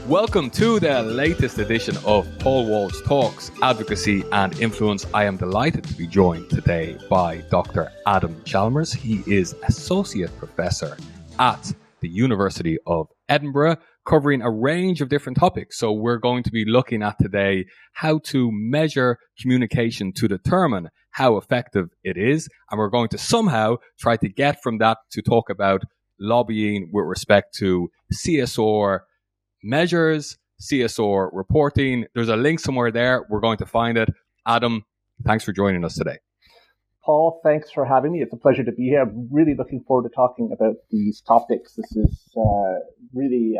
Welcome to the latest edition of Paul Walsh Talks, Advocacy and Influence. I am delighted to be joined today by Dr. Adam Chalmers. He is Associate Professor at the University of Edinburgh, covering a range of different topics. So we're going to be looking at today how to measure communication to determine how effective it is. And we're going to somehow try to get from that to talk about lobbying with respect to CSR measures, CSR reporting. There's a link somewhere there. We're going to find it. Adam, thanks for joining us today. Paul, thanks for having me. It's a pleasure to be here. I'm really looking forward to talking about these topics. This is really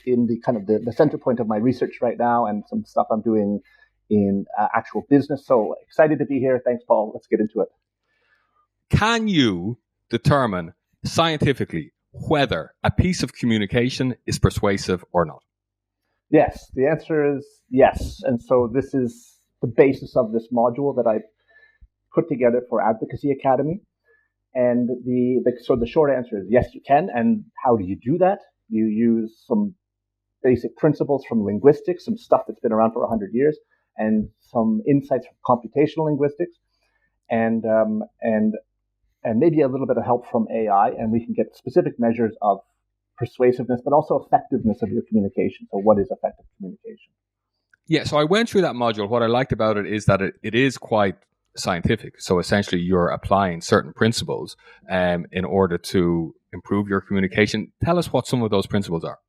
in the kind of the center point of my research right now and some stuff I'm doing in actual business. So excited to be here. Thanks, Paul. Let's get into it. Can you determine scientifically whether a piece of communication is persuasive or not? Yes, the answer is yes. And so this is the basis of this module that I put together for Advocacy Academy. And so the short answer is yes, you can. And how do you do that? You use some basic principles from linguistics, some stuff that's been around for 100 years, and some insights from computational linguistics, and maybe a little bit of help from AI, and we can get specific measures of persuasiveness, but also effectiveness of your communication. So what is effective communication? Yeah, so I went through that module. What I liked about it is that it is quite scientific. So essentially you're applying certain principles in order to improve your communication. Tell us what some of those principles are.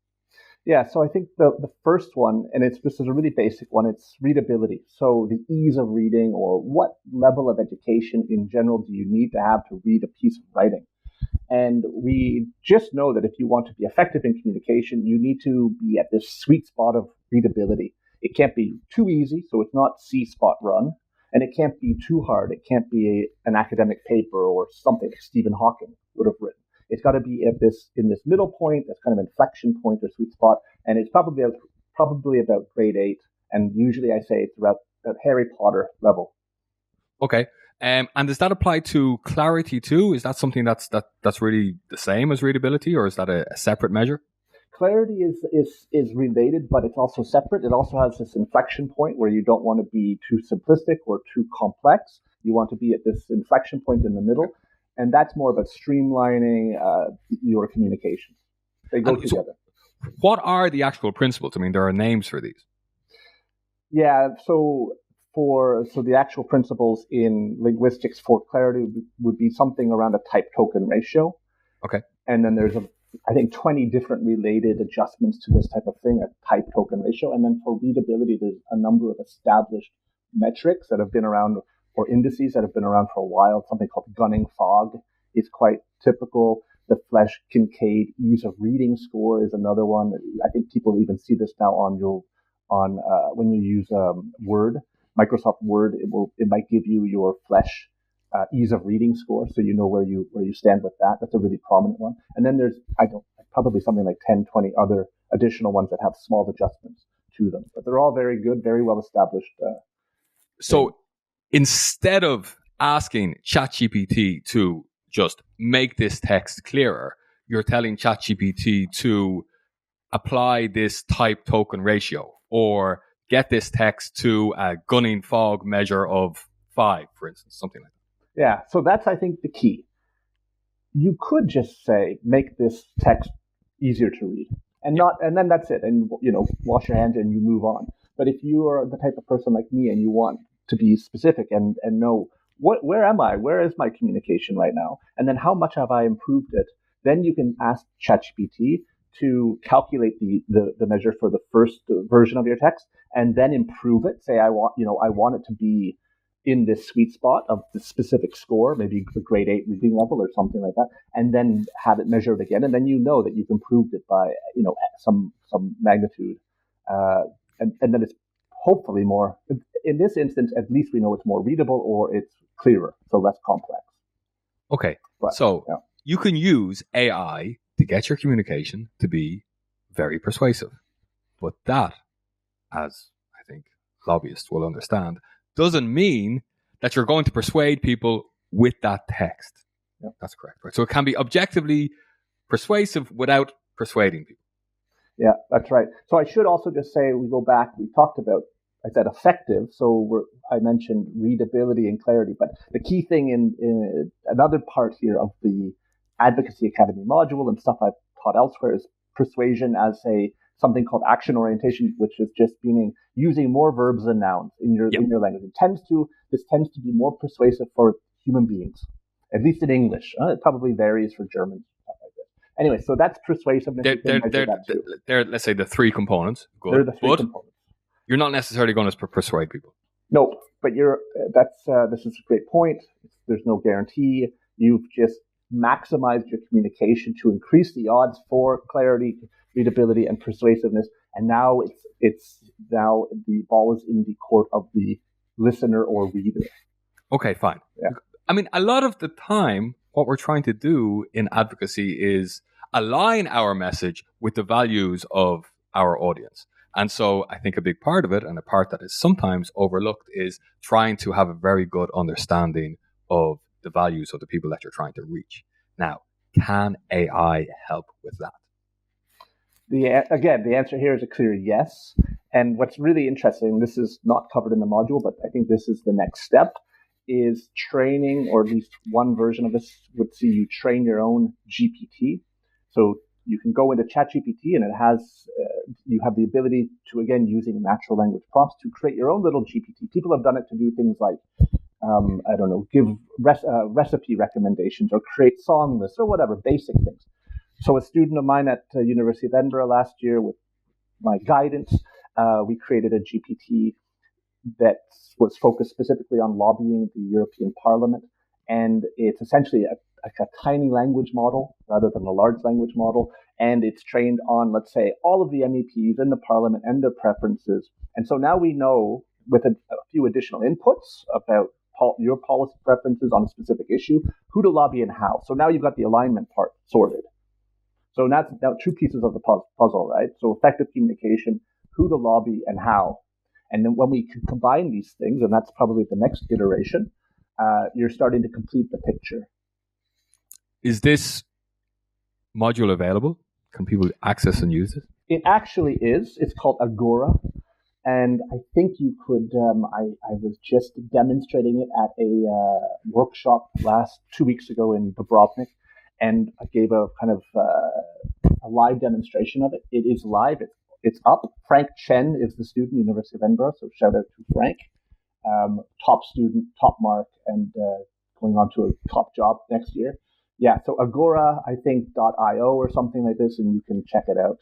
Yeah, so I think the first one, and this is a really basic one, it's readability. So the ease of reading, or what level of education in general do you need to have to read a piece of writing? And we just know that if you want to be effective in communication, you need to be at this sweet spot of readability. It can't be too easy, so it's not C-spot run, and it can't be too hard. It can't be an academic paper or something that Stephen Hawking would have written. It's got to be in this middle point, this kind of inflection point or sweet spot, and it's probably about grade 8. And usually I say it's about Harry Potter level. Okay, and does that apply to clarity too? Is that something that's really the same as readability, or is that a separate measure? Clarity is related, but it's also separate. It also has this inflection point where you don't want to be too simplistic or too complex. You want to be at this inflection point in the middle. And that's more about streamlining your communications. They go together. What are the actual principles? I mean, there are names for these. Yeah, so the actual principles in linguistics for clarity would be something around a type-token ratio. Okay. And then there's, I think, 20 different related adjustments to this type of thing, a type-token ratio. And then for readability, there's a number of established metrics that have been around, or indices that have been around for a while. Something called gunning fog is quite typical. The Flesch-Kincaid ease of reading score is another one. I think people even see this now when you use Word, Microsoft Word. It might give you your Flesch ease of reading score, so you know where you stand with that. That's a really prominent one. And then there's probably something like 10, 20 other additional ones that have small adjustments to them. But they're all very good, very well established. So instead of asking ChatGPT to just make this text clearer, you're telling ChatGPT to apply this type token ratio or get this text to a gunning fog measure of 5, for instance, something like that. Yeah, so that's, I think, the key. You could just say, make this text easier to read, and then that's it, and wash your hands and you move on. But if you are the type of person like me and you want to be specific and know where am I? Where is my communication right now? And then how much have I improved it? Then you can ask ChatGPT to calculate the measure for the first version of your text and then improve it. Say I want it to be in this sweet spot of the specific score, maybe the grade 8 reading level or something like that, and then have it measured again. And then you know that you've improved it by some magnitude. And then it's hopefully more, in this instance, at least we know it's more readable or it's clearer, so less complex. Okay, so you can use AI to get your communication to be very persuasive. But that, as I think lobbyists will understand, doesn't mean that you're going to persuade people with that text. Yeah. That's correct, right? So it can be objectively persuasive without persuading people. Yeah, that's right. So I should also just say, we go back, we talked about, I said effective. So I mentioned readability and clarity, but the key thing in another part here of the Advocacy Academy module and stuff I've taught elsewhere is persuasion as something called action orientation, which is just meaning using more verbs than nouns in your language. This tends to be more persuasive for human beings, at least in English. It probably varies for German. Anyway, so that's persuasiveness. They're, let's say, the three components. Good. They're the three components. You're not necessarily going to persuade people. No, but this is a great point. There's no guarantee. You've just maximized your communication to increase the odds for clarity, readability, and persuasiveness. And now now the ball is in the court of the listener or reader. Okay, fine. Yeah. I mean, a lot of the time, what we're trying to do in advocacy is align our message with the values of our audience. And so I think a big part of it, and a part that is sometimes overlooked, is trying to have a very good understanding of the values of the people that you're trying to reach. Now, can AI help with that? The answer here is a clear yes. And what's really interesting, this is not covered in the module, but I think this is the next step, is training, or at least one version of this would see you train your own GPT. So you can go into ChatGPT, and it has you have the ability to, again, using natural language prompts, to create your own little GPT. People have done it to do things like, give recipe recommendations or create song lists or whatever, basic things. So a student of mine at University of Edinburgh last year, with my guidance, we created a GPT that was focused specifically on lobbying the European Parliament. And it's essentially a tiny language model rather than a large language model. And it's trained on, let's say, all of the MEPs in the Parliament and their preferences. And so now we know, with a few additional inputs about your policy preferences on a specific issue, who to lobby and how. So now you've got the alignment part sorted. So now two pieces of the puzzle, right? So effective communication, who to lobby and how. And then when we can combine these things, and that's probably the next iteration, you're starting to complete the picture. Is this module available? Can people access and use it? It actually is. It's called Agora. And I think you could, I was just demonstrating it at a workshop 2 weeks ago in Dubrovnik, and I gave a kind of a live demonstration of it. It is live. It's up. Frank Chen is the student, University of Edinburgh, so shout out to Frank. Top student, top mark, and going on to a top job next year. Yeah, so Agora, I think, .io or something like this, and you can check it out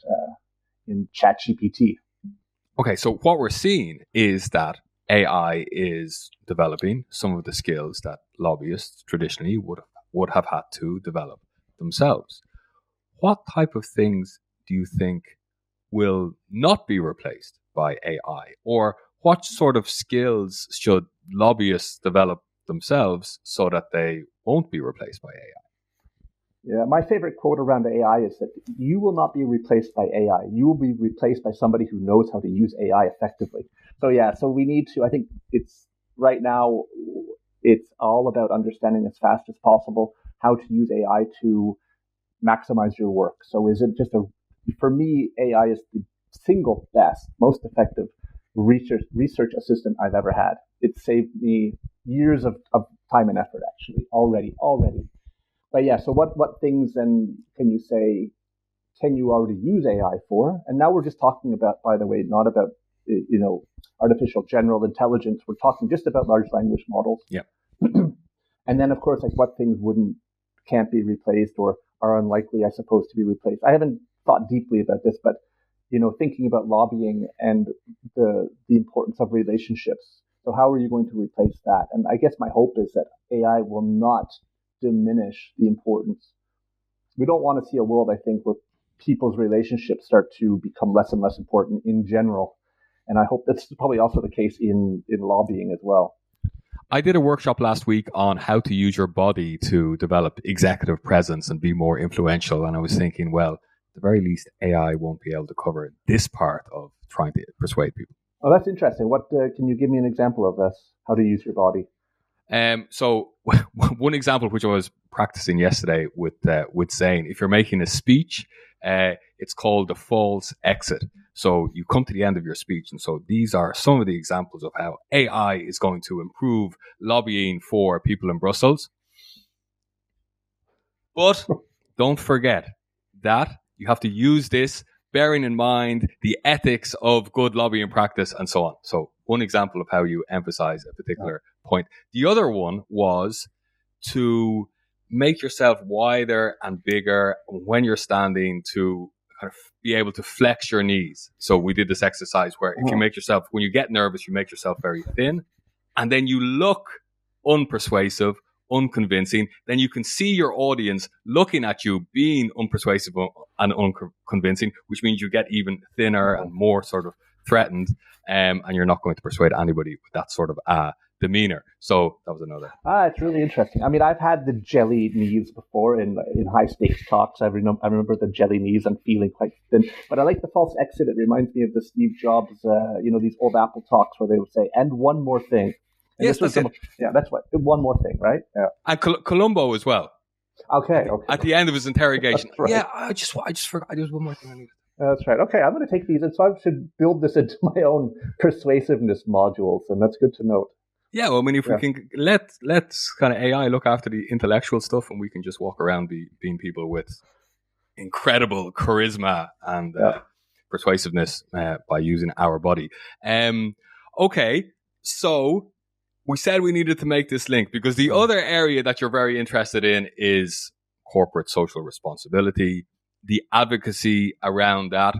in ChatGPT. Okay, so what we're seeing is that AI is developing some of the skills that lobbyists traditionally would have had to develop themselves. What type of things do you think will not be replaced by AI? Or what sort of skills should lobbyists develop themselves so that they won't be replaced by AI? Yeah, my favorite quote around AI is that you will not be replaced by AI. You will be replaced by somebody who knows how to use AI effectively. So we need to, I think right now, it's all about understanding as fast as possible how to use AI to maximize your work. So is it just for me, AI is the single best, most effective research assistant I've ever had. It saved me years of time and effort, actually, already. But yeah, so what things then can you already use AI for? And now we're just talking about, by the way, not about, artificial general intelligence. We're talking just about large language models. Yeah. And then, of course, like what things can't be replaced or are unlikely, I suppose, to be replaced. I haven't thought deeply about this, but, thinking about lobbying and the importance of relationships. So how are you going to replace that? And I guess my hope is that AI will not diminish the importance. We don't want to see a world, I think, where people's relationships start to become less and less important in general. And I hope that's probably also the case in lobbying as well. I did a workshop last week on how to use your body to develop executive presence and be more influential. And I was thinking, well, at the very least, AI won't be able to cover this part of trying to persuade people. Oh, that's interesting. What can you give me an example of this? How to use your body? So one example which I was practicing yesterday with saying, if you're making a speech, It's called the false exit. So you come to the end of your speech. And so these are some of the examples of how AI is going to improve lobbying for people in Brussels. But don't forget that you have to use this bearing in mind the ethics of good lobbying practice and so on. So one example of how you emphasize a particular point. The other one was to make yourself wider and bigger when you're standing, to kind of be able to flex your knees. So we did this exercise where if you make yourself, when you get nervous, you make yourself very thin, and then you look unpersuasive, unconvincing, then you can see your audience looking at you being unpersuasive and unconvincing, which means you get even thinner and more sort of threatened, and you're not going to persuade anybody with that sort of demeanor. So that was another. It's really interesting. I mean, I've had the jelly knees before in high stakes talks. I remember the jelly knees and feeling quite thin. But I like the false exit. It reminds me of the Steve Jobs, these old Apple talks where they would say, "And one more thing." And yes, that's it. Yeah, that's what. One more thing, right? Yeah. And Columbo as well. Okay. At the end of his interrogation. Right. Yeah, I just forgot. There's one more thing I needed. That's right. Okay, I'm going to take these, and so I should build this into my own persuasiveness modules, and that's good to note. Yeah, well, I mean, if we can let's kind of AI look after the intellectual stuff, and we can just walk around being people with incredible charisma and persuasiveness by using our body. Okay, so we said we needed to make this link because the other area that you're very interested in is corporate social responsibility, the advocacy around that,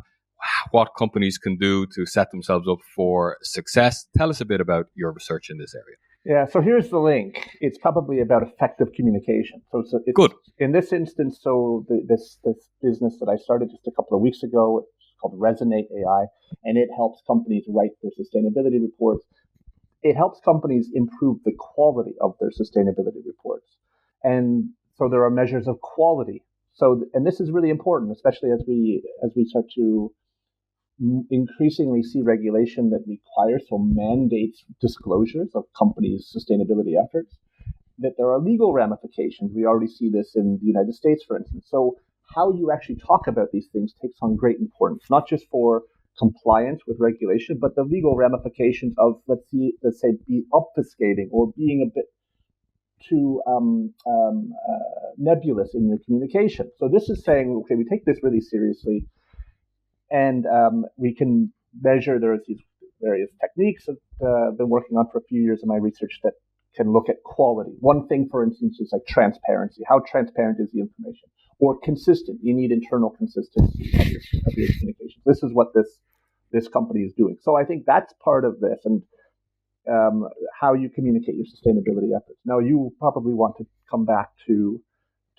what companies can do to set themselves up for success. Tell us a bit about your research in this area. Yeah, so here's the link. It's probably about effective communication. So it's good. In this instance, so this business that I started just a couple of weeks ago, it's called Resonate AI, and it helps companies write their sustainability reports. It helps companies improve the quality of their sustainability reports. And so there are measures of quality. So, and this is really important, especially as we start to increasingly see regulation that requires, so mandates disclosures of companies' sustainability efforts, that there are legal ramifications. We already see this in the United States, for instance. So how you actually talk about these things takes on great importance, not just for compliance with regulation, but the legal ramifications of, let's say, be obfuscating or being a bit too nebulous in your communication. So this is saying, okay, we take this really seriously, and we can measure. There's these various techniques that I've been working on for a few years in my research that can look at quality. One thing, for instance, is like transparency. How transparent is the information? Or consistent. You need internal consistency of your communications. This is what this company is doing. So I think that's part of this, and how you communicate your sustainability efforts. Now, you probably want to come back to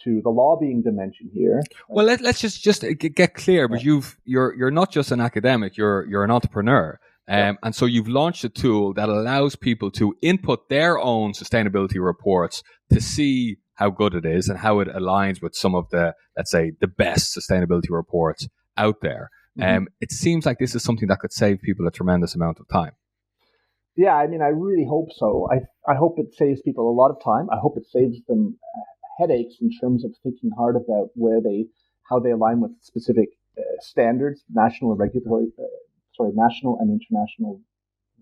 the lobbying dimension here. Right? Well, let's just get clear, but you're not just an academic, you're an entrepreneur. And so you've launched a tool that allows people to input their own sustainability reports to see how good it is and how it aligns with some of the, let's say, the best sustainability reports out there. It seems like this is something that could save people a tremendous amount of time. Yeah, I mean, I really hope so. I hope it saves people a lot of time. I hope it saves them headaches in terms of thinking hard about how they align with specific standards, national and international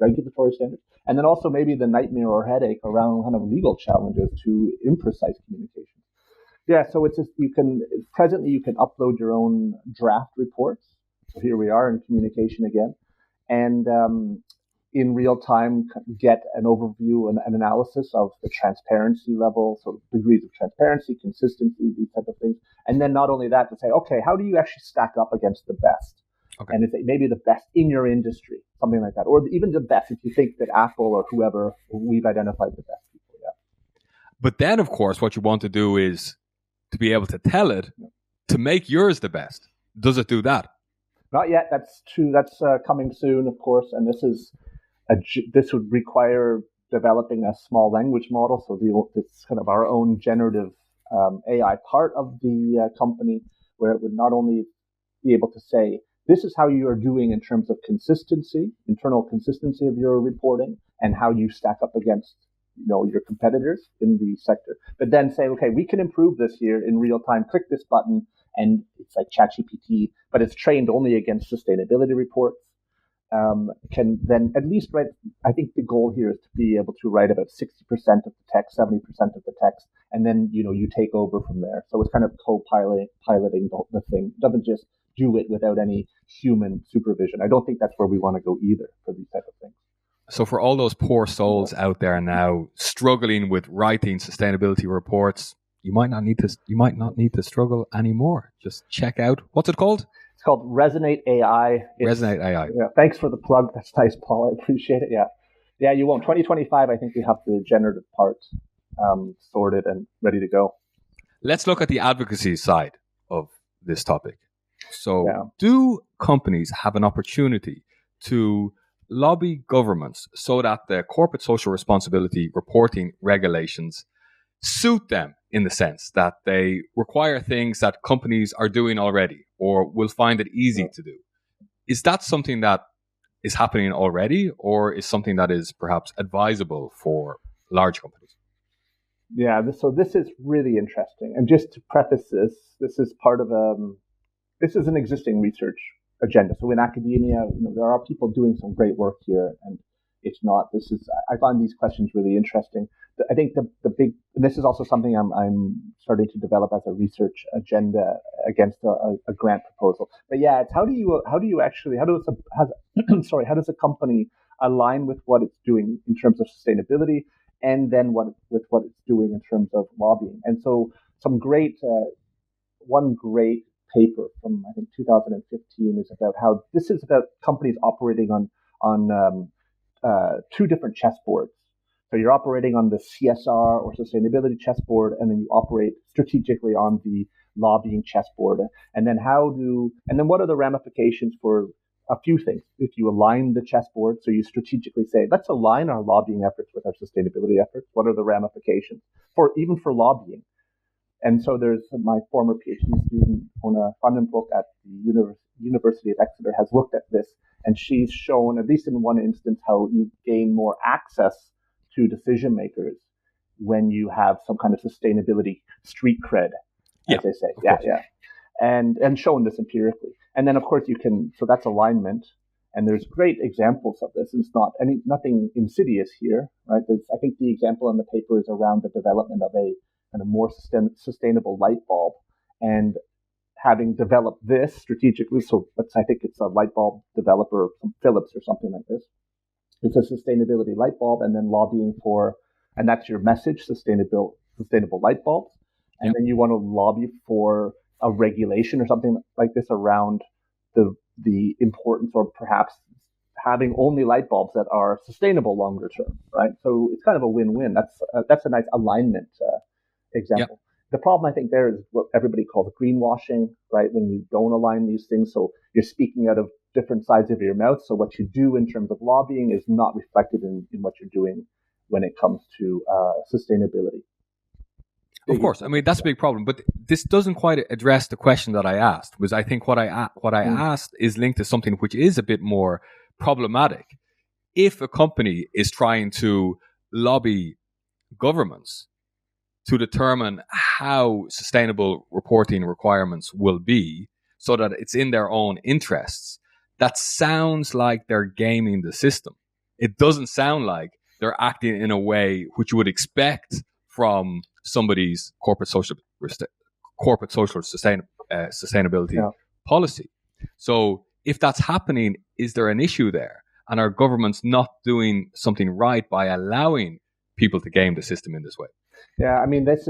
regulatory standards, and then also maybe the nightmare or headache around kind of legal challenges to imprecise communication. Yeah, so it's just you can upload your own draft reports. So here we are in communication again, and in real time get an overview and an analysis of the transparency level, so degrees of transparency, consistency, these type of things. And then not only that, to say, okay, how do you actually stack up against the best? Okay. And it's maybe the best in your industry, something like that. Or even the best if you think that Apple or whoever, we've identified the best people, yeah. But then, of course, what you want to do is to be able to tell it to make yours the best. Does it do that? Not yet. That's true. That's coming soon, of course. And this would require developing a small language model. So it's kind of our own generative AI part of the company, where it would not only be able to say, this is how you are doing in terms of consistency, internal consistency of your reporting, and how you stack up against your competitors in the sector. But then say, okay, we can improve this here in real time. Click this button, and it's like ChatGPT, but it's trained only against sustainability reports. Can then at least write, I think the goal here is to be able to write about 60% of the text, 70% of the text, and then, you take over from there. So it's kind of piloting the thing. It doesn't just do it without any human supervision. I don't think that's where we want to go either for these type of things. So for all those poor souls out there now struggling with writing sustainability reports, you might not need to struggle anymore. Just check out, what's it called? It's called Resonate AI. Resonate AI. Yeah, thanks for the plug. That's nice, Paul. I appreciate it. Yeah. Yeah, you won't. 2025, I think we have the generative part sorted and ready to go. Let's look at the advocacy side of this topic. So do companies have an opportunity to lobby governments so that the corporate social responsibility reporting regulations suit them, in the sense that they require things that companies are doing already or will find it easy to do? Is that something that is happening already, or is something that is perhaps advisable for large companies? Yeah, so this is really interesting. And just to preface this is part of this is an existing research agenda. So in academia, there are people doing some great work here, and I find these questions really interesting. I think the big, and this is also something I'm starting to develop as a research agenda against a grant proposal. But yeah, it's how does a company align with what it's doing in terms of sustainability, and then what it's doing in terms of lobbying. And so one great paper from, I think, 2015 is about how this is about companies operating on two different chessboards. So you're operating on the CSR or sustainability chessboard, and then you operate strategically on the lobbying chessboard. And then what are the ramifications for a few things? If you align the chessboard, so you strategically say, let's align our lobbying efforts with our sustainability efforts. What are the ramifications even for lobbying? And so there's my former PhD student, Ona Vandenbroek at the University of Exeter, has looked at this, and she's shown, at least in one instance, how you gain more access to decision makers when you have some kind of sustainability street cred, as they say. Yeah. And shown this empirically. And then, of course, so that's alignment. And there's great examples of this. And it's nothing insidious here, right? I think the example in the paper is around the development of a kind of more sustainable light bulb. And having developed this strategically, I think it's a light bulb developer from Philips or something like this. It's a sustainability light bulb, and then lobbying and that's your message, sustainable light bulbs. And then you want to lobby for a regulation or something like this around the importance, or perhaps having only light bulbs that are sustainable longer term, right? So it's kind of a win-win. That's a nice alignment example. Yep. The problem, I think, there is what everybody calls greenwashing, right? When you don't align these things, so you're speaking out of different sides of your mouth. So what you do in terms of lobbying is not reflected in what you're doing when it comes to sustainability. Of course, I mean, that's a big problem, but this doesn't quite address the question that I asked, because I think what I asked is linked to something which is a bit more problematic. If a company is trying to lobby governments to determine how sustainable reporting requirements will be so that it's in their own interests, that sounds like they're gaming the system. It doesn't sound like they're acting in a way which you would expect from somebody's corporate social sustainability policy. So if that's happening, is there an issue there? And are governments not doing something right by allowing people to game the system in this way? Yeah, I mean, that's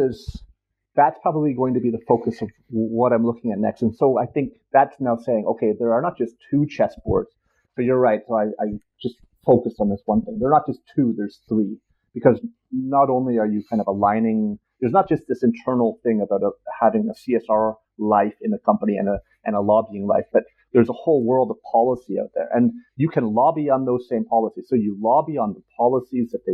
probably going to be the focus of what I'm looking at next. And so I think that's now saying, okay, there are not just two chessboards. So you're right. So I just focused on this one thing. There are not just two, there's three. Because not only are you kind of aligning, there's not just this internal thing about having a CSR life in a company and a lobbying life, but there's a whole world of policy out there. And you can lobby on those same policies. So you lobby on the policies that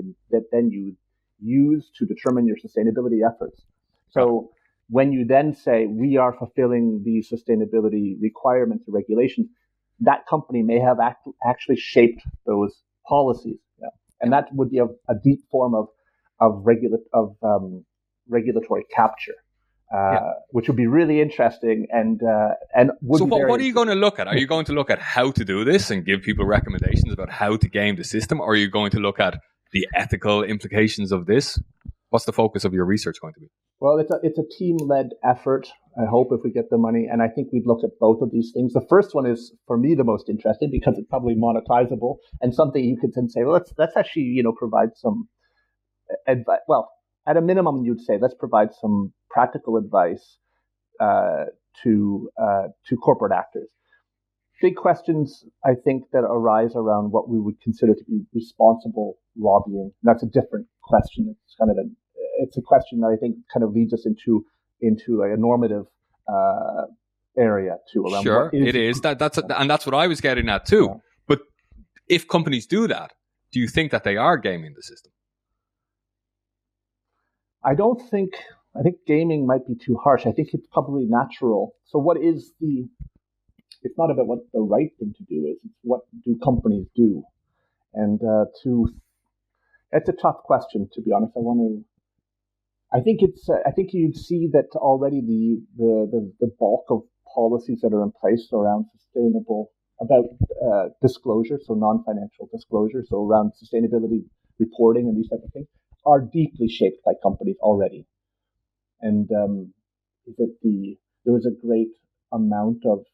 then you use to determine your sustainability efforts. So when you then say, we are fulfilling these sustainability requirements and regulations, that company may have actually shaped those policies. Yeah. And that would be a deep form of regulatory capture. which would be really interesting and would So be what are you going to look at? Are you going to look at how to do this and give people recommendations about how to game the system? Or are you going to look at the ethical implications of this? What's the focus of your research going to be? Well, it's a team-led effort, I hope, if we get the money. And I think we'd look at both of these things. The first one is, for me, the most interesting because it's probably monetizable and something you could then say, well, let's actually, provide some advice. Well, at a minimum, you'd say, let's provide some practical advice to corporate actors. Big questions, I think, that arise around what we would consider to be responsible lobbying. That's a different question. It's a question that I think kind of leads us into a normative area too. Around sure, it is. And that's what I was getting at too. Yeah. But if companies do that, do you think that they are gaming the system? I think gaming might be too harsh. I think it's probably natural. So it's not about what the right thing to do is. It's what do companies do? And it's a tough question, to be honest. I think you'd see that already the bulk of policies that are in place around about disclosure, so non-financial disclosure, so around sustainability reporting and these type of things, are deeply shaped by companies already. And there was a great amount of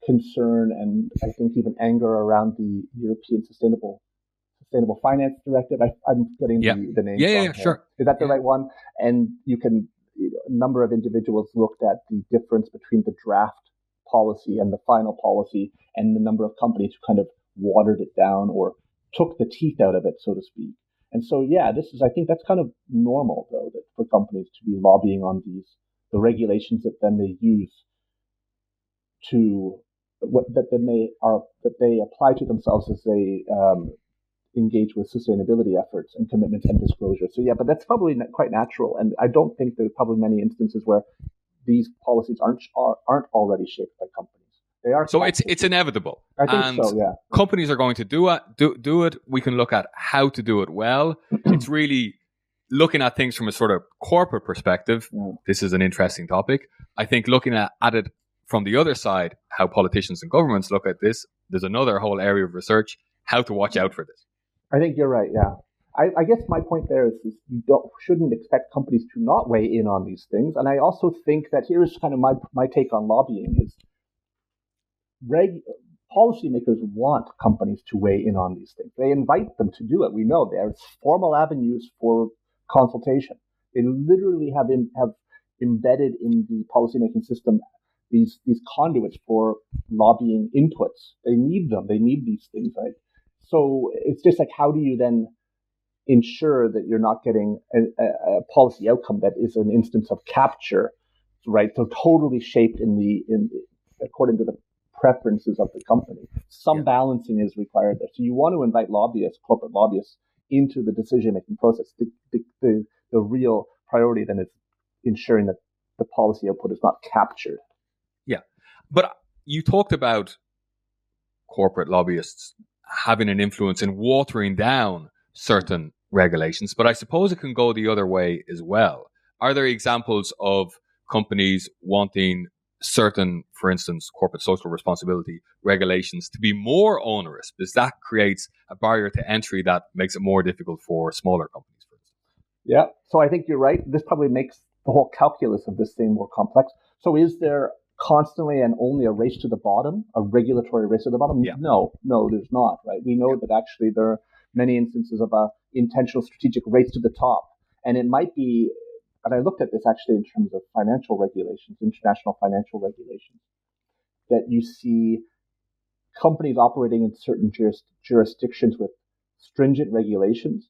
concern and I think even anger around the European Sustainable Finance Directive. I'm getting the name wrong. Yeah, sure. Is that the right one? And a number of individuals looked at the difference between the draft policy and the final policy, and the number of companies who kind of watered it down or took the teeth out of it, so to speak. And so, I think that's kind of normal, though, that for companies to be lobbying on the regulations that then they use that they apply to themselves as they engage with sustainability efforts and commitments and disclosure. So but that's probably quite natural, and I don't think there's probably many instances where these policies aren't already shaped by companies. They are. So it's inevitable. I think so. Yeah. Companies are going to do it. We can look at how to do it well. It's really looking at things from a sort of corporate perspective. Yeah. This is an interesting topic. I think looking at it from the other side, how politicians and governments look at this, there's another whole area of research, how to watch out for this. I think you're right, yeah. I guess my point there is you shouldn't expect companies to not weigh in on these things. And I also think that here's kind of my take on lobbying is policymakers want companies to weigh in on these things. They invite them to do it. We know there's formal avenues for consultation. They literally have embedded in the policymaking system these conduits for lobbying inputs. They need them. They need these things, right? So it's just like, how do you then ensure that you're not getting a policy outcome that is an instance of capture, right? So totally shaped according to the preferences of the company. Some balancing is required there. So you want to invite corporate lobbyists, into the decision-making process. The real priority then is ensuring that the policy output is not captured. Yeah. But you talked about corporate lobbyists having an influence in watering down certain regulations, but I suppose it can go the other way as well. Are there examples of companies wanting certain, for instance, corporate social responsibility regulations to be more onerous, because that creates a barrier to entry that makes it more difficult for smaller companies, for instance? Yeah, so I think you're right. This probably makes the whole calculus of this thing more complex. So is there constantly and only a race to the bottom, a regulatory race to the bottom? Yeah. No, there's not, right? We know that actually there are many instances of a intentional strategic race to the top. And it might be, and I looked at this actually in terms of financial regulations, international financial regulations, that you see companies operating in certain jurisdictions with stringent regulations,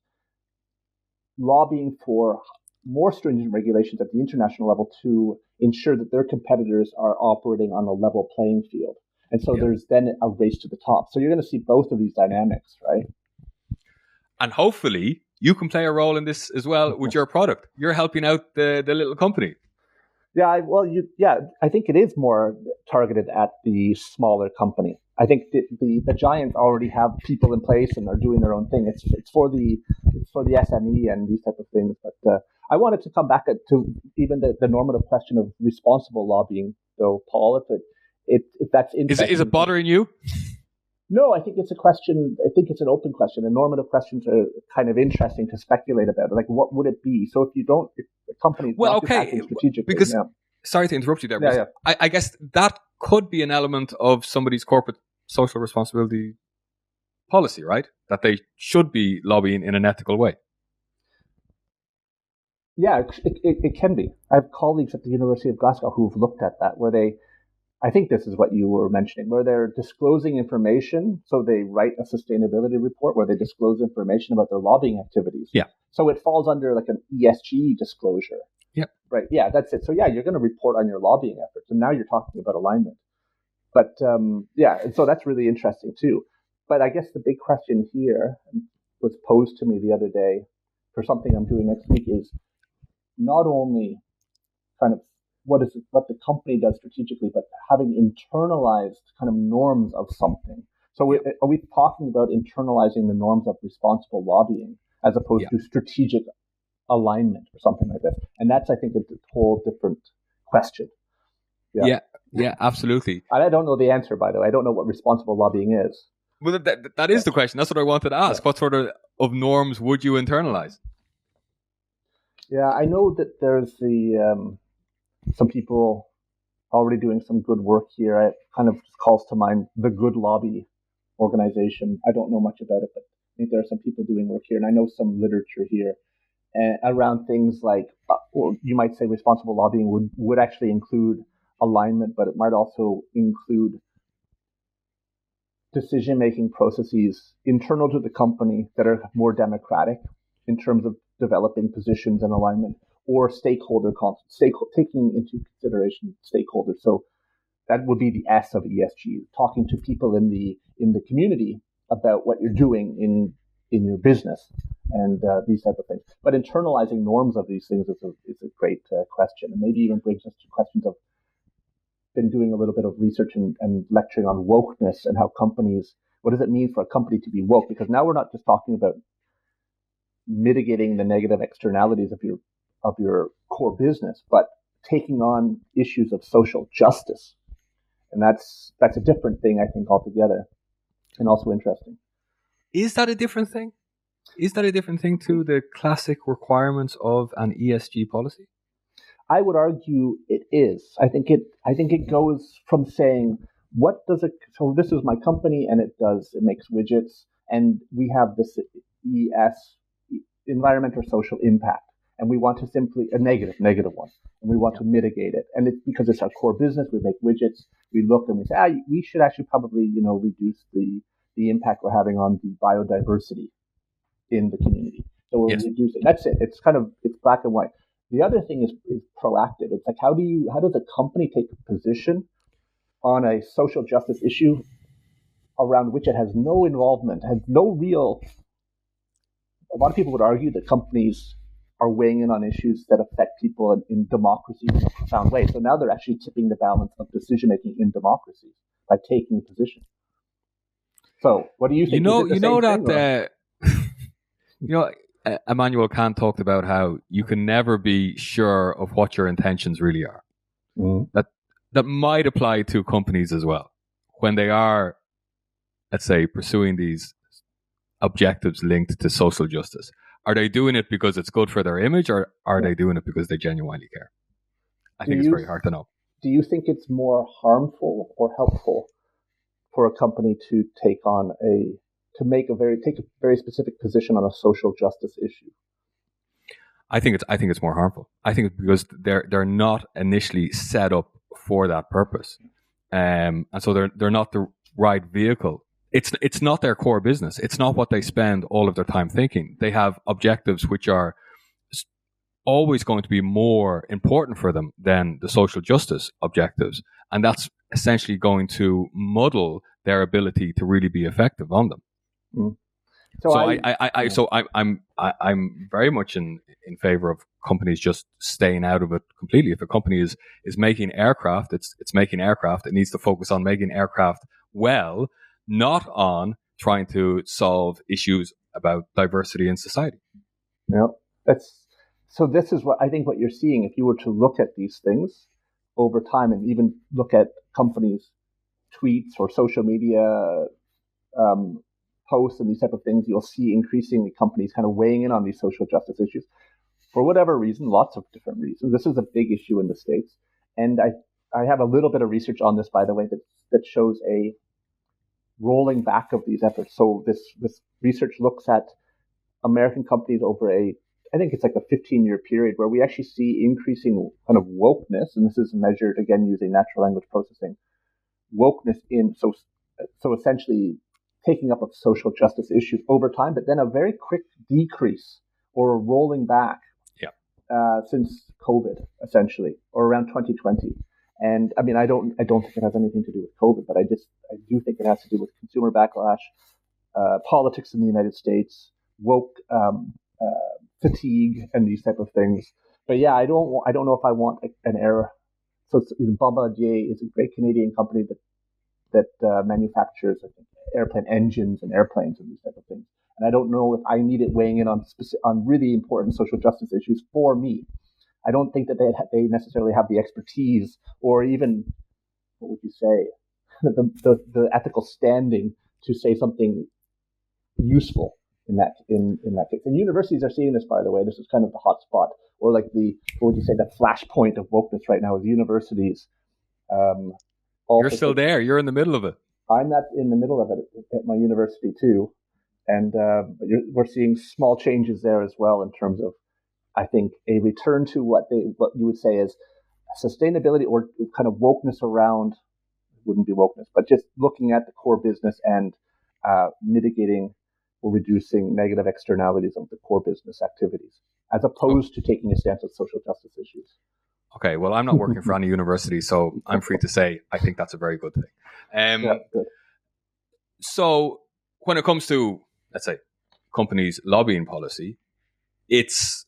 lobbying for more stringent regulations at the international level to ensure that their competitors are operating on a level playing field. And so there's then a race to the top. So you're going to see both of these dynamics, right? And hopefully you can play a role in this as well with your product. You're helping out the little company. Yeah, I think it is more targeted at the smaller company. I think the giants already have people in place and are doing their own thing. It's for the SME and these type of things. But I wanted to come back to even the normative question of responsible lobbying, though, Paul, if that's interesting. Is it bothering you? No, I think it's a question. I think it's an open question, and normative questions are kind of interesting to speculate about. Like, what would it be? So if the company's not just acting strategically, because sorry to interrupt you there. Yeah. I guess that could be an element of somebody's corporate social responsibility policy, right? That they should be lobbying in an ethical way. Yeah, it can be. I have colleagues at the University of Glasgow who've looked at that, where I think this is what you were mentioning, where they're disclosing information. So they write a sustainability report where they disclose information about their lobbying activities. Yeah. So it falls under like an ESG disclosure. Yeah. Right. Yeah, that's it. So yeah, you're going to report on your lobbying efforts. And now you're talking about alignment. But and so that's really interesting too. But I guess the big question here was posed to me the other day for something I'm doing next week is not only kind of what the company does strategically, but having internalized kind of norms of something. So are we talking about internalizing the norms of responsible lobbying as opposed to strategic alignment or something like that? And that's, I think, a whole different question. Yeah, absolutely. And I don't know the answer, by the way. I don't know what responsible lobbying is. Well, that is the question. That's what I wanted to ask. Yeah. What sort of norms would you internalize? Yeah, I know that there's some people already doing some good work here. It kind of calls to mind the Good Lobby organization. I don't know much about it, but I think there are some people doing work here, and I know some literature here around things like, you might say responsible lobbying would actually include alignment, but it might also include decision-making processes internal to the company that are more democratic in terms of developing positions and alignment, or taking into consideration stakeholders. So that would be the S of ESG, talking to people in the community about what you're doing in your business and these type of things. But internalizing norms of these things is a great question, and maybe even brings us to questions of been doing a little bit of research and lecturing on wokeness and how companies, what does it mean for a company to be woke? Because now we're not just talking about mitigating the negative externalities of your core business, but taking on issues of social justice. And that's a different thing, I think, altogether, and also interesting. Is that a different thing? Is that a different thing to the classic requirements of an ESG policy? I would argue it is. I think it goes from saying, so this is my company and it makes widgets, and we have this ES, environmental social impact, and we want to simply, a negative one, and we want to mitigate it. And it's because it's our core business, we make widgets, we look and we say, we should actually probably, reduce the impact we're having on the biodiversity in the community. So we're reducing. That's it. It's black and white. The other thing is proactive. It's like, how does a company take a position on a social justice issue around which it has no involvement, has no real. A lot of people would argue that companies are weighing in on issues that affect people in democracy in a profound way. So now they're actually tipping the balance of decision making in democracy by taking a position. So, what do you think? Immanuel Kant talked about how you can never be sure of what your intentions really are. Mm-hmm. That might apply to companies as well when they are, let's say, pursuing these objectives linked to social justice. Are they doing it because it's good for their image, or are they doing it because they genuinely care? I think it's very hard to know. Do you think it's more harmful or helpful for a company to take a very specific position on a social justice issue? I think it's more harmful. I think it's because they're not initially set up for that purpose, and so they're not the right vehicle. It's not their core business. It's not what they spend all of their time thinking. They have objectives which are always going to be more important for them than the social justice objectives, and that's essentially going to muddle their ability to really be effective on them. Mm. I'm very much in favor of companies just staying out of it completely. If a company is making aircraft, it's making aircraft. It needs to focus on making aircraft well, not on trying to solve issues about diversity in society. Yeah, So this is what I think what you're seeing. If you were to look at these things over time and even look at companies' tweets or social media posts and these type of things, you'll see increasingly companies kind of weighing in on these social justice issues for whatever reason, lots of different reasons. This is a big issue in the States. And I have a little bit of research on this, by the way, that shows a rolling back of these efforts. So this research looks at American companies over I think it's like a 15-year period where we actually see increasing kind of wokeness, and this is measured again using natural language processing, wokeness so essentially taking up of social justice issues over time, but then a very quick decrease or a rolling back since COVID, essentially, or around 2020. And I mean, I don't think it has anything to do with COVID, but I do think it has to do with consumer backlash, politics in the United States, woke fatigue, and these type of things. But yeah, I don't know if I want an era. So Bombardier is a great Canadian company that manufactures, I think, airplane engines and airplanes and these type of things. And I don't know if I need it weighing in on really important social justice issues for me. I don't think that they necessarily have the expertise or even, what would you say, the ethical standing to say something useful in that case. And universities are seeing this, by the way. This is kind of the hot spot, or like what would you say, the flashpoint of wokeness right now is universities. You're still there. You're in the middle of it. I'm not in the middle of it at my university too. And we're seeing small changes there as well in terms of, I think, a return to what you would say is sustainability or kind of wokeness around, wouldn't be wokeness, but just looking at the core business and mitigating or reducing negative externalities of the core business activities, as opposed to taking a stance on social justice issues. Okay, well, I'm not working for any university, so I'm free to say I think that's a very good thing. Good. So when it comes to, let's say, companies' lobbying policy, it's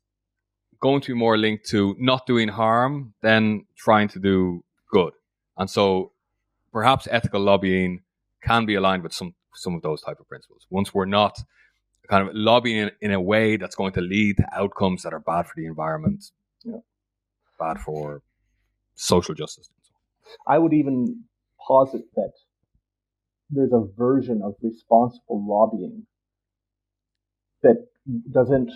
going to be more linked to not doing harm than trying to do good. And so perhaps ethical lobbying can be aligned with some of those type of principles. Once we're not kind of lobbying in a way that's going to lead to outcomes that are bad for the environment, bad for social justice. I would even posit that there's a version of responsible lobbying that doesn't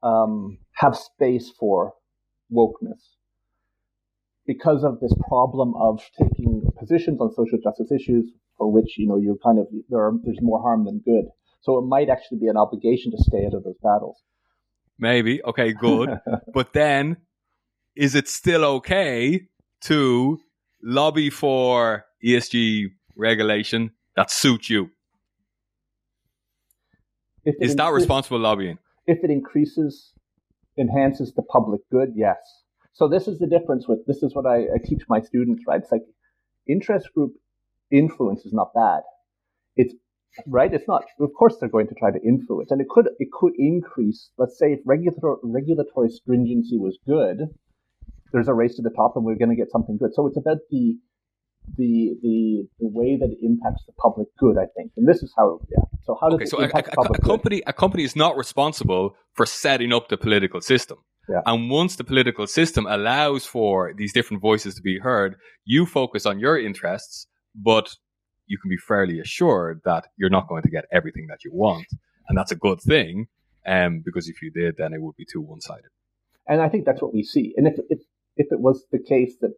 have space for wokeness because of this problem of taking positions on social justice issues for which, you're kind of, there's more harm than good. So it might actually be an obligation to stay out of those battles. Maybe. Okay, good. But then, is it still okay to lobby for ESG regulation that suits you? Is that responsible lobbying? If it enhances the public good, yes. So this is the difference this is what I teach my students, right? It's like interest group influence is not bad. It's right. It's not. Of course, they're going to try to influence, and it could increase. Let's say if regulatory stringency was good, there's a race to the top, and we're going to get something good. So it's about the way that it impacts the public good, I think, and this is how. Yeah. So how does it impact public good? A company is not responsible for setting up the political system. Yeah. And once the political system allows for these different voices to be heard, you focus on your interests, but you can be fairly assured that you're not going to get everything that you want. And that's a good thing, because if you did, then it would be too one-sided. And I think that's what we see. And if it was the case that,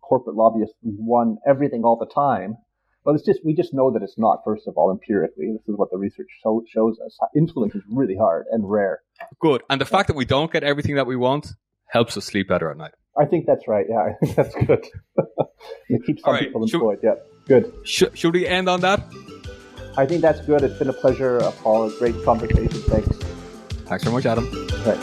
corporate lobbyists won everything all the time, well, we just know that it's not, first of all, empirically. This is what the research shows us. Influence is really hard and rare. Good. And the fact that we don't get everything that we want helps us sleep better at night. I think that's right. Yeah, I think that's good. It keeps some people employed. Yeah, good. Should we end on that? I think that's good. It's been a pleasure, Paul. A great conversation. Thanks. Thanks very much, Adam. Right.